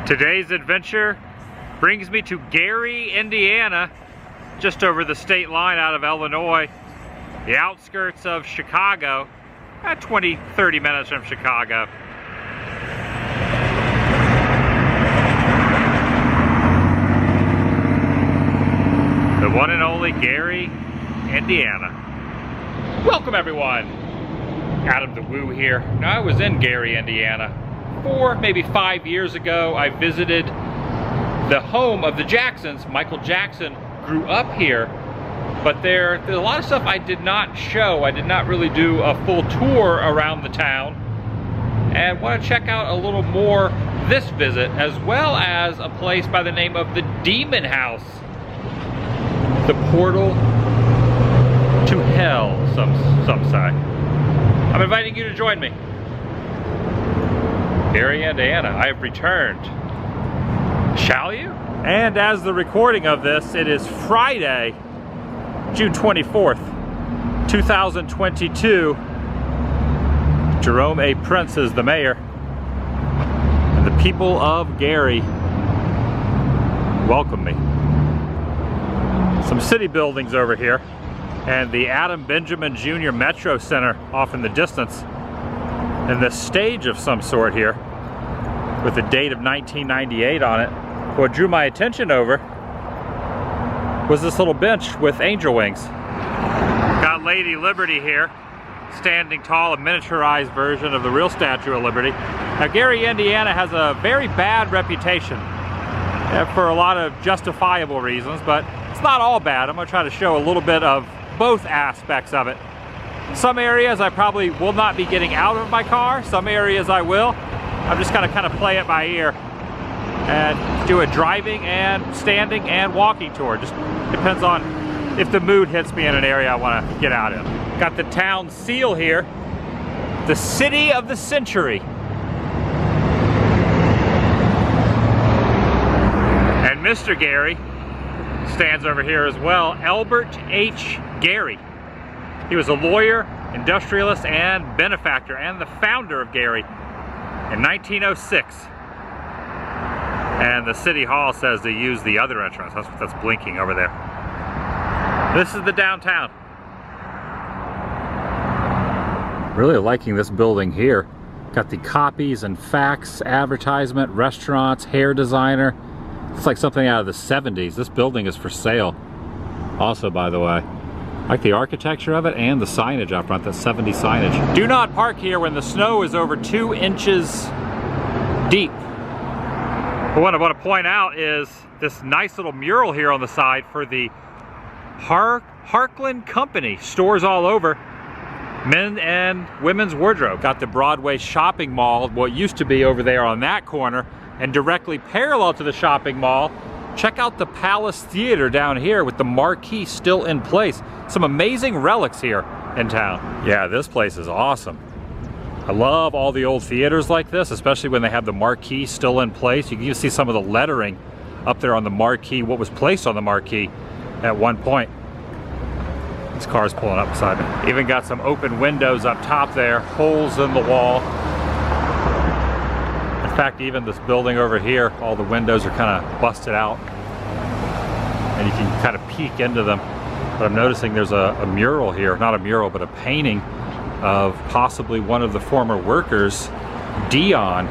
Today's adventure brings me to Gary, Indiana, just over the state line out of Illinois, the outskirts of Chicago, at 20-30 minutes from Chicago. The one and only Gary, Indiana. Welcome everyone. TheDailyWoo here. Now I was in Gary, Indiana 4, maybe 5 years ago. I visited the home of the Jacksons. Michael Jackson grew up here, but there's a lot of stuff I did not show. I did not really do a full tour around the town, and want to check out a little more this visit, as well as a place by the name of the Demon House. The portal to hell, some say. I'm inviting you to join me. Gary, Indiana, I have returned. Shall you? And as the recording of this, it is Friday, June 24th, 2022. Jerome A. Prince is the mayor. And the people of Gary welcome me. Some city buildings over here, and the Adam Benjamin Jr. Metro Center off in the distance, and the stage of some sort here with the date of 1998 on it. What drew my attention over was this little bench with angel wings. Got Lady Liberty here, standing tall, a miniaturized version of the real Statue of Liberty. Now Gary, Indiana has a very bad reputation for a lot of justifiable reasons, but it's not all bad. I'm going to try to show a little bit of both aspects of it. Some areas I probably will not be getting out of my car. Some areas I will. I'm just going to kind of play it by ear and do a driving and standing and walking tour. Just depends on if the mood hits me in an area I want to get out of. Got the town seal here. The city of the century. And Mr. Gary stands over here as well, Albert H. Gary. He was a lawyer, industrialist, and benefactor, and the founder of Gary in 1906. And the city hall says to use the other entrance. That's blinking over there. This is the downtown. Really liking this building here. Got the copies and fax, advertisement, restaurants, hair designer. It's like something out of the 70s. This building is for sale. Also, by the way, I like the architecture of it and the signage up front, that 70s signage. Do not park here when the snow is over 2 inches deep. But what I want to point out is this nice little mural here on the side for the Harkland Company. Stores all over. Men and women's wardrobe. Got the Broadway shopping mall, what used to be over there on that corner. And directly parallel to the shopping mall, check out the Palace Theater down here with the marquee still in place. Some amazing relics here in town. Yeah, this place is awesome. I love all the old theaters like this, especially when they have the marquee still in place. You can even see some of the lettering up there on the marquee, what was placed on the marquee at one point. This car's pulling up beside me. Even got some open windows up top there, holes in the wall. In fact, even this building over here, all the windows are kind of busted out, and you can kind of peek into them. But I'm noticing there's a mural here, not a mural, but a painting of possibly one of the former workers, Dion,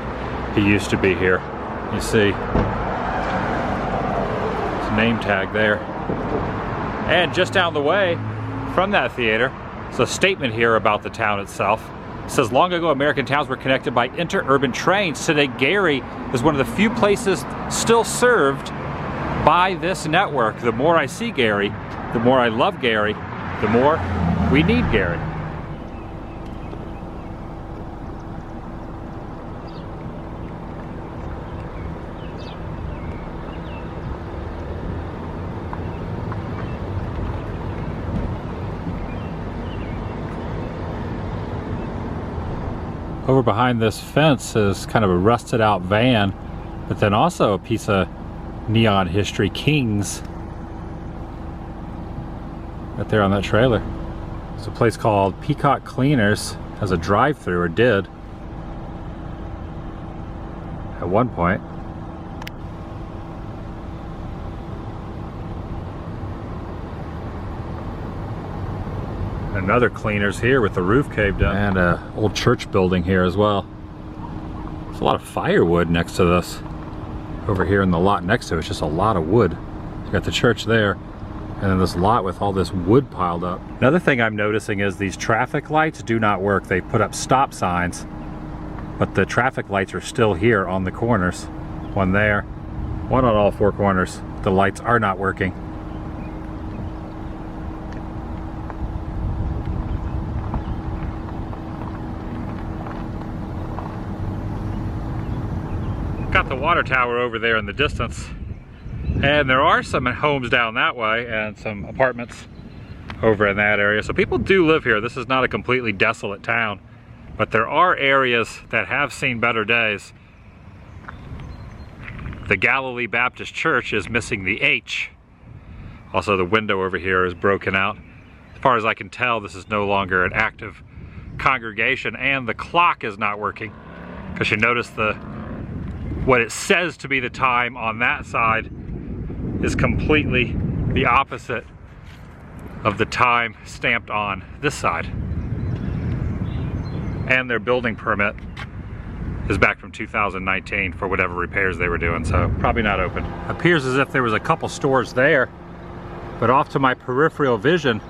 who used to be here. You see his name tag there. And just down the way from that theater, there's a statement here about the town itself. It says, long ago American towns were connected by interurban trains. Today Gary is one of the few places still served by this network. The more I see Gary, the more I love Gary, the more we need Gary. Over behind this fence is kind of a rusted out van, but then also a piece of neon history, Kings, right there on that trailer. There's a place called Peacock Cleaners, has a drive-through, or did at one point. Another Cleaners here with the roof caved in. And an old church building here as well. There's a lot of firewood next to this. Over here in the lot next to it, it's just a lot of wood. You got the church there, and then this lot with all this wood piled up. Another thing I'm noticing is these traffic lights do not work. They put up stop signs, but the traffic lights are still here on the corners. One there, one on all four corners. The lights are not working. Got the water tower over there in the distance, and there are some homes down that way and some apartments over in that area, so people do live here. This is not a completely desolate town, but there are areas that have seen better days. The Galilee Baptist Church is missing the H. Also, the window over here is broken out. As far as I can tell, this is no longer an active congregation, and the clock is not working, because you notice what it says to be the time on that side is completely the opposite of the time stamped on this side. And their building permit is back from 2019 for whatever repairs they were doing, so probably not open. Appears as if there was a couple stores there, but off to my peripheral vision,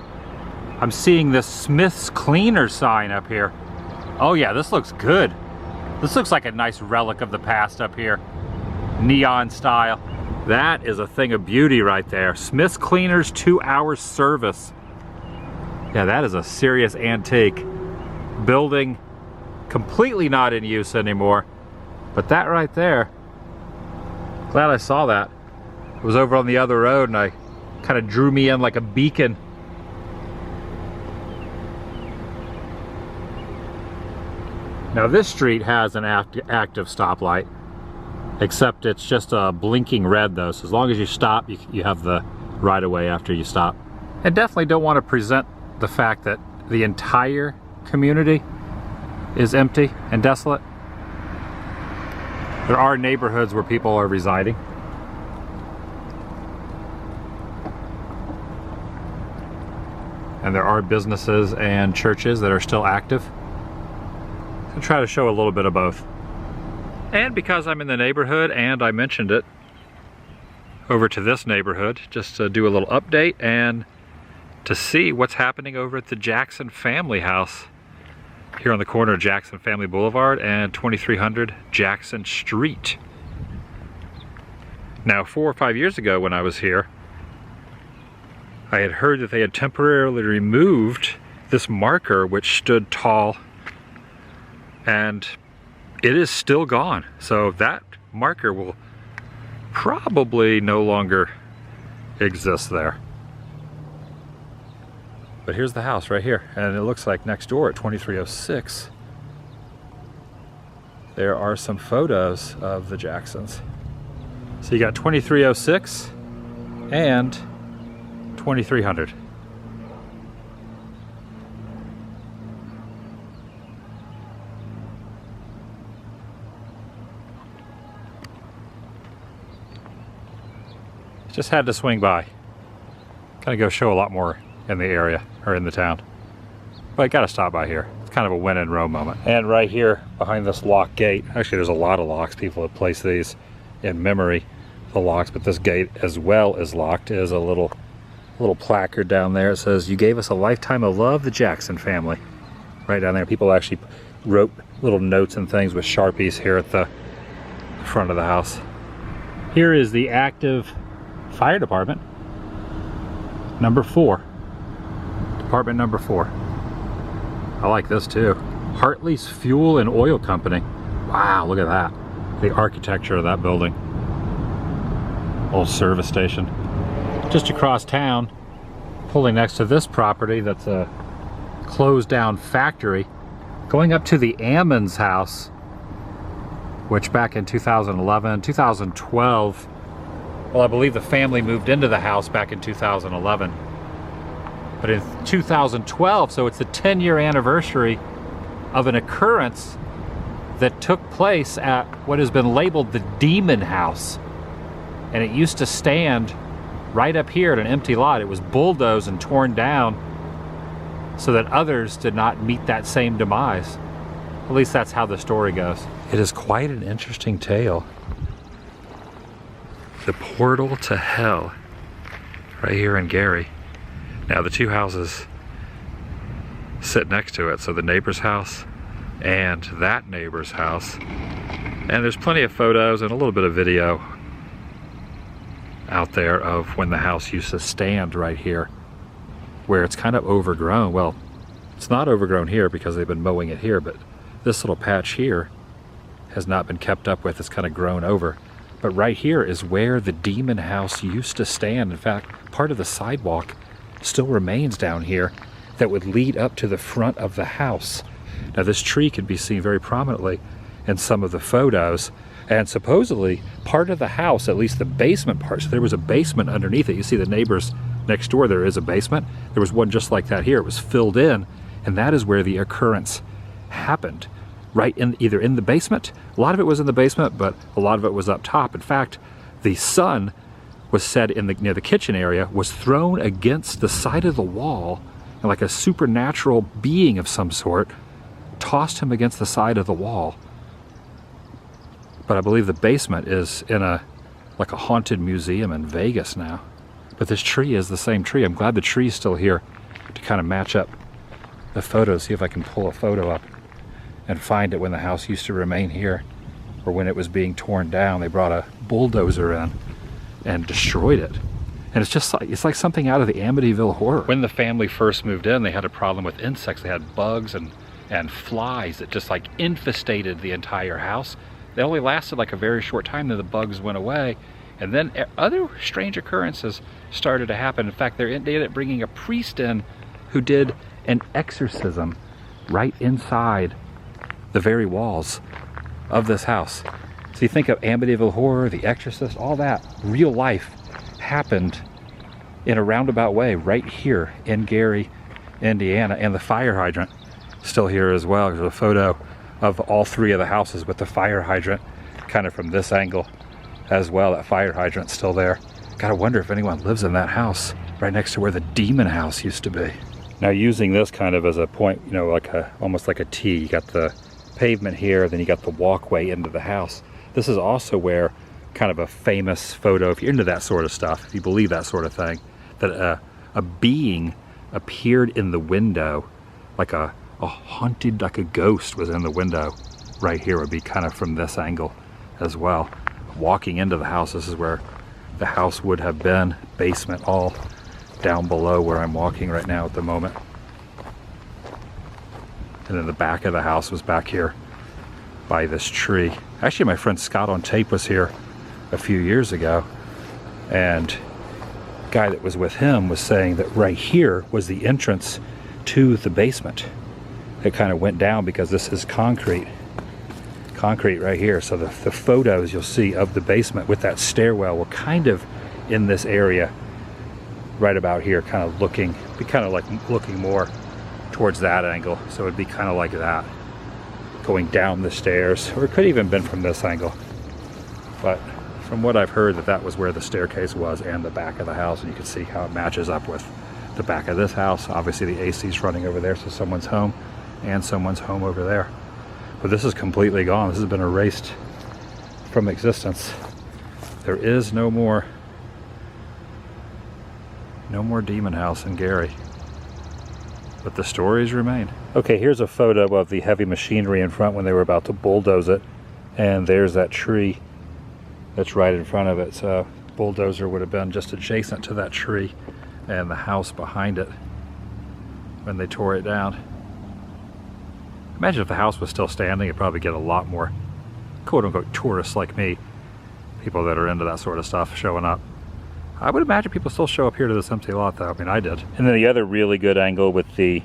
I'm seeing this Smith's Cleaners sign up here. Oh yeah, this looks good. This looks like a nice relic of the past up here. Neon style. That is a thing of beauty right there. Smith's Cleaners 2-hour service. Yeah, that is a serious antique. Building completely not in use anymore. But that right there, glad I saw that. It was over on the other road and I kind of drew me in like a beacon. Now this street has an active stoplight, except it's just a blinking red though, so as long as you stop, you have the right of way after you stop. I definitely don't want to present the fact that the entire community is empty and desolate. There are neighborhoods where people are residing. And there are businesses and churches that are still active. I'll try to show a little bit of both. And because I'm in the neighborhood and I mentioned it, over to this neighborhood, just to do a little update and to see what's happening over at the Jackson family house here on the corner of Jackson Family Boulevard and 2300 Jackson Street. Now 4 or 5 years ago when I was here, I had heard that they had temporarily removed this marker which stood tall, and it is still gone. So that marker will probably no longer exist there. But here's the house right here, and it looks like next door at 2306 there are some photos of the Jacksons. So you got 2306 and 2300. Just had to swing by. Gotta go show a lot more in the area, or in the town. But I gotta stop by here. It's kind of a when in Rome moment. And right here, behind this locked gate, actually there's a lot of locks. People have placed these in memory, the locks, but this gate as well is locked. Is a little placard down there. It says, "You gave us a lifetime of love, the Jackson family." Right down there. People actually wrote little notes and things with Sharpies here at the front of the house. Here is the active fire department, number 4. Department number 4. I like this too. Hartley's Fuel and Oil Company. Wow, look at that. The architecture of that building. Old service station. Just across town, pulling next to this property that's a closed down factory, going up to the Ammons house, which back in 2011, 2012, well, I believe the family moved into the house back in 2011. But in 2012, so it's the 10-year anniversary of an occurrence that took place at what has been labeled the Demon House. And it used to stand right up here at an empty lot. It was bulldozed and torn down so that others did not meet that same demise. At least that's how the story goes. It is quite an interesting tale. The portal to hell, right here in Gary. Now the two houses sit next to it, so the neighbor's house and that neighbor's house. And there's plenty of photos and a little bit of video out there of when the house used to stand right here, where it's kind of overgrown. Well, it's not overgrown here because they've been mowing it here, but this little patch here has not been kept up with. It's kind of grown over. But right here is where the demon house used to stand. In fact, part of the sidewalk still remains down here that would lead up to the front of the house. Now this tree can be seen very prominently in some of the photos, and supposedly part of the house, at least the basement part, so there was a basement underneath it. You see the neighbors next door, there is a basement. There was one just like that here. It was filled in, and that is where the occurrence happened, right in either in the basement. A lot of it was in the basement, but a lot of it was up top. In fact, the sun was said in the near the kitchen area was thrown against the side of the wall, and like a supernatural being of some sort tossed him against the side of the wall. But I believe the basement is in like a haunted museum in Vegas now. But this tree is the same tree. I'm glad the tree's still here to kind of match up the photos. See if I can pull a photo up and find it when the house used to remain here, or when it was being torn down. They brought a bulldozer in and destroyed it. And it's just like, it's like something out of the Amityville Horror. When the family first moved in, they had a problem with insects. They had bugs and flies that just like infestated the entire house. They only lasted like a very short time, then the bugs went away. And then other strange occurrences started to happen. In fact, they ended up bringing a priest in who did an exorcism right inside the very walls of this house. So you think of Amityville Horror, The Exorcist, all that real life happened in a roundabout way right here in Gary, Indiana. And the fire hydrant still here as well. There's a photo of all three of the houses with the fire hydrant kind of from this angle as well. That fire hydrant's still there. Gotta wonder if anyone lives in that house right next to where the demon house used to be. Now using this kind of as a point, you know, like almost like a T. You got the pavement here, then you got the walkway into the house. This is also where kind of a famous photo, if you're into that sort of stuff, if you believe that sort of thing, that a being appeared in the window, like a haunted, like a ghost was in the window right here. Would be kind of from this angle as well. Walking into the house, this is where the house would have been. Basement all down below where I'm walking right now at the moment. And then the back of the house was back here by this tree. Actually, my friend Scott on Tape was here a few years ago, and the guy that was with him was saying that right here was the entrance to the basement. It kind of went down because this is concrete right here. So the photos you'll see of the basement with that stairwell were kind of in this area right about here, kind of looking more towards that angle. So it'd be kind of like that, going down the stairs, or it could even been from this angle. But from what I've heard, that was where the staircase was and the back of the house, and you can see how it matches up with the back of this house. Obviously the AC's running over there, so someone's home, and someone's home over there. But this is completely gone. This has been erased from existence. There is no more demon house in Gary. But the stories remain. Okay, here's a photo of the heavy machinery in front when they were about to bulldoze it. And there's that tree that's right in front of it. So bulldozer would have been just adjacent to that tree and the house behind it when they tore it down. Imagine if the house was still standing, it'd probably get a lot more quote-unquote tourists like me, people that are into that sort of stuff, showing up. I would imagine people still show up here to this empty lot though. I mean, I did. And then the other really good angle with the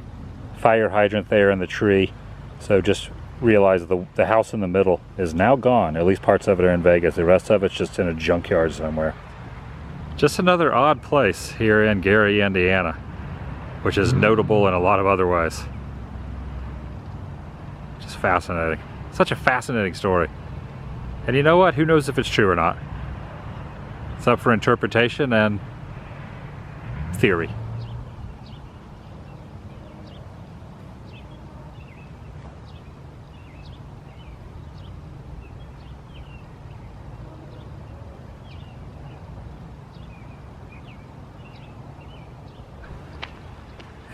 fire hydrant there and the tree. So just realize the house in the middle is now gone. At least parts of it are in Vegas. The rest of it's just in a junkyard somewhere. Just another odd place here in Gary, Indiana, which is notable in a lot of other ways. Just fascinating. Such a fascinating story. And you know what? Who knows if it's true or not? It's up for interpretation and theory.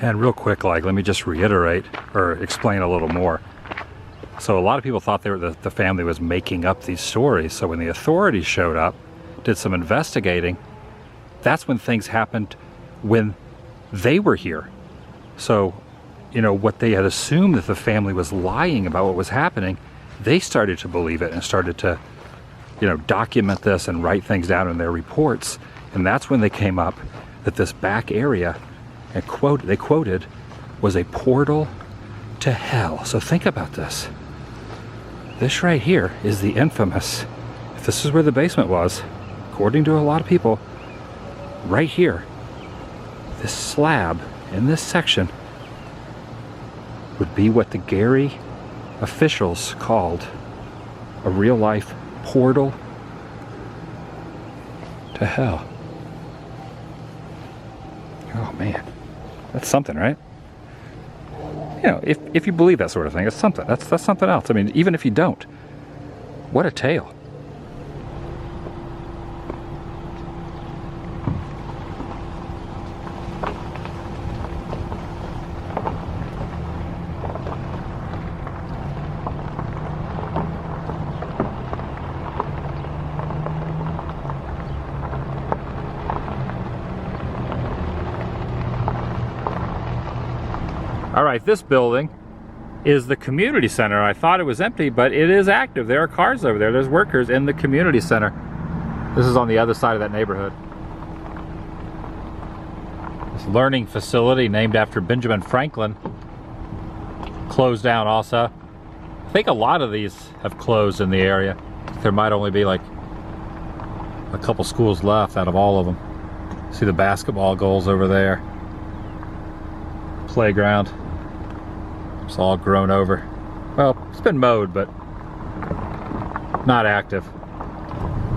And real quick, like, let me just reiterate or explain a little more. So a lot of people thought the family was making up these stories. So when the authorities showed up, did some investigating, that's when things happened when they were here. So, you know, what they had assumed that the family was lying about what was happening, they started to believe it and started to, you know, document this and write things down in their reports. And that's when they came up that this back area, and they quoted, was a portal to hell. So think about this. This right here is the infamous, if this is where the basement was, according to a lot of people, right here, this slab in this section would be what the Gary officials called a real-life portal to hell. Oh man, that's something, right? You know, if you believe that sort of thing, it's something. That's something else. I mean, even if you don't, what a tale. All right, this building is the community center. I thought it was empty, but it is active. There are cars over there. There's workers in the community center. This is on the other side of that neighborhood. This learning facility named after Benjamin Franklin closed down also. I think a lot of these have closed in the area. There might only be like a couple schools left out of all of them. See the basketball goals over there. Playground. It's all grown over. Well, it's been mowed, but not active.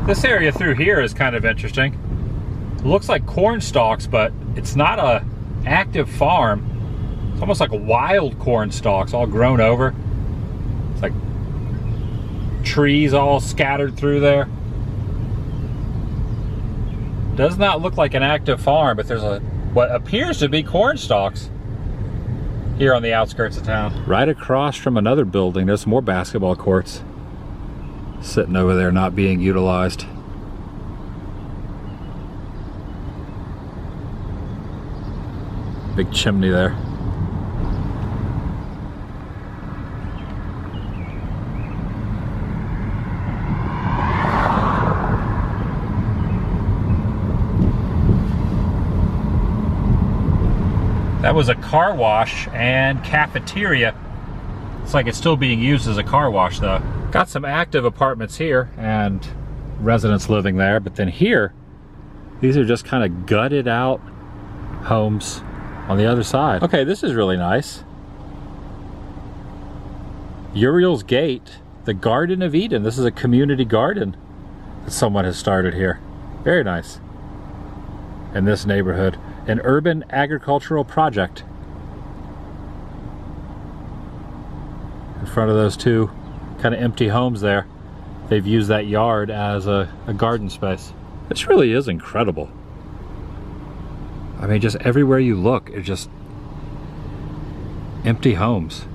This area through here is kind of interesting. It looks like corn stalks, but it's not a active farm. It's almost like a wild corn stalks, all grown over. It's like trees all scattered through there. Does not look like an active farm, but there's what appears to be corn stalks here on the outskirts of town. Right across from another building, there's more basketball courts sitting over there not being utilized. Big chimney there. That was a car wash and cafeteria. It's like it's still being used as a car wash though. Got some active apartments here and residents living there, but then here, these are just kind of gutted out homes on the other side. Okay, this is really nice. Uriel's Gate, the Garden of Eden. This is a community garden that someone has started here. Very nice. In this neighborhood. An urban agricultural project. In front of those two kind of empty homes there, they've used that yard as a garden space. This really is incredible. I mean, just everywhere you look, it's just empty homes.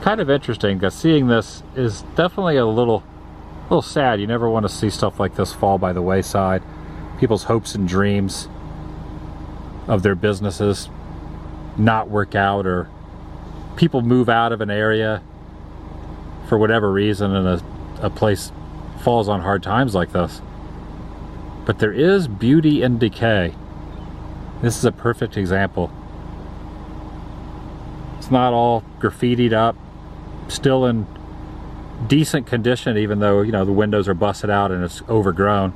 Kind of interesting because seeing this is definitely a little sad. You never want to see stuff like this fall by the wayside. People's hopes and dreams of their businesses not work out, or people move out of an area for whatever reason and a place falls on hard times like this. But there is beauty in decay. This is a perfect example. It's not all graffitied up. Still in decent condition, even though, you know, the windows are busted out and it's overgrown,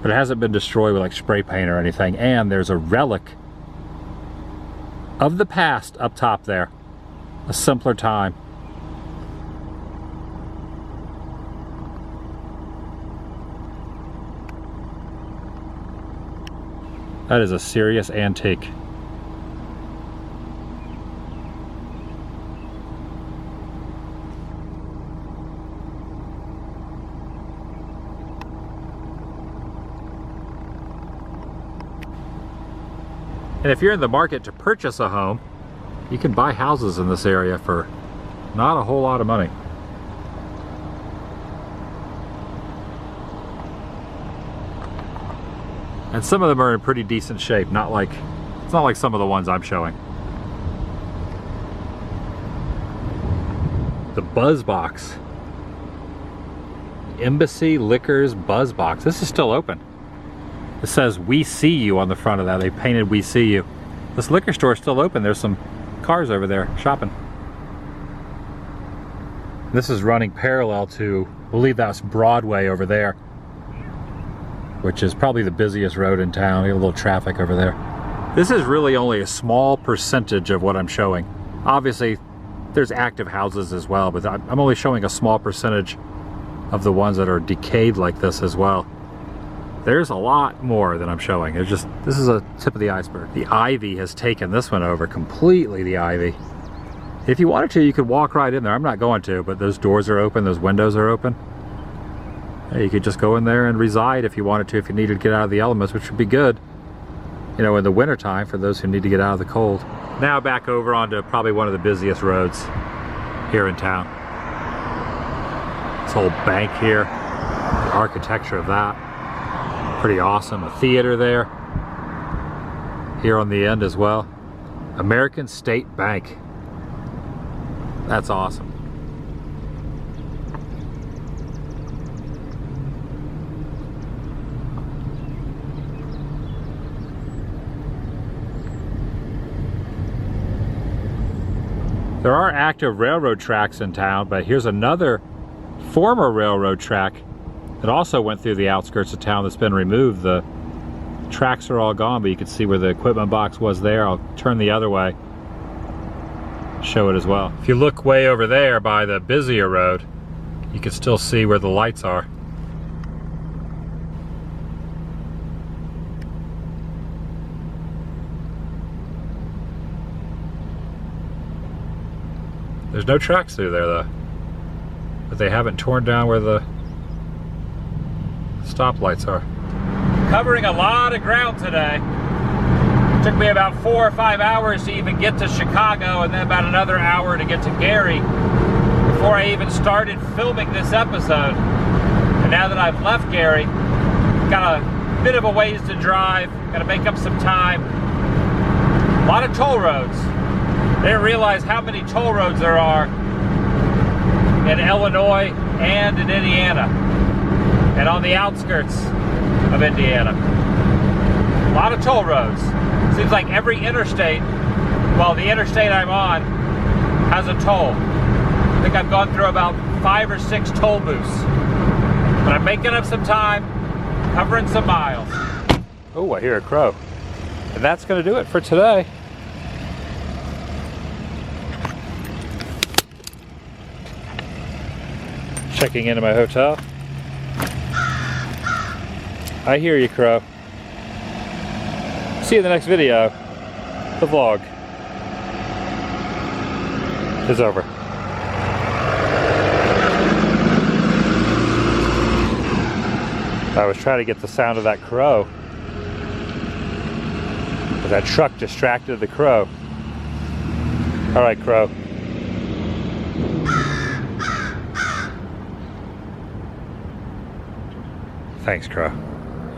but it hasn't been destroyed with like spray paint or anything. And there's a relic of the past up top there, a simpler time. That is a serious antique. And if you're in the market to purchase a home, you can buy houses in this area for not a whole lot of money. And some of them are in pretty decent shape, it's not like some of the ones I'm showing. The Buzzbox. Embassy Liquors Buzzbox. This is still open. It says "We See You" on the front of that. They painted "We See You." This liquor store is still open. There's some cars over there shopping. This is running parallel to, I believe that's Broadway over there, which is probably the busiest road in town. We have a little traffic over there. This is really only a small percentage of what I'm showing. Obviously, there's active houses as well, but I'm only showing a small percentage of the ones that are decayed like this as well. There's a lot more than I'm showing. This is a tip of the iceberg. The ivy has taken this one over completely, the ivy. If you wanted to, you could walk right in there. I'm not going to, but those doors are open, those windows are open. Hey, you could just go in there and reside if you wanted to, if you needed to get out of the elements, which would be good, you know, in the winter time for those who need to get out of the cold. Now back over onto probably one of the busiest roads here in town. This whole bank here, the architecture of that, pretty awesome. A theater there, here on the end as well. American State Bank. That's awesome. There are active railroad tracks in town, but here's another former railroad track that also went through the outskirts of town that's been removed. The tracks are all gone, but you can see where the equipment box was there. I'll turn the other way, show it as well. If you look way over there by the busier road, you can still see where the lights are. There's no tracks through there though, but they haven't torn down where the stoplights are. Covering a lot of ground today. It took me about 4 or 5 hours to even get to Chicago, and then about another hour to get to Gary before I even started filming this episode. And now that I've left Gary, got a bit of a ways to drive, got to make up some time. A lot of toll roads. I didn't realize how many toll roads there are in Illinois and in Indiana, and on the outskirts of Indiana. A lot of toll roads. Seems like every interstate, well, the interstate I'm on has a toll. I think I've gone through about 5 or 6 toll booths. But I'm making up some time, covering some miles. Oh, I hear a crow. And that's going to do it for today. Checking into my hotel. I hear you, crow. See you in the next video. The vlog is over. I was trying to get the sound of that crow, but that truck distracted the crow. All right, crow. Thanks, crow.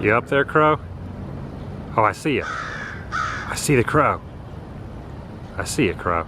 You up there, crow? Oh, I see you. I see the crow. I see you, crow.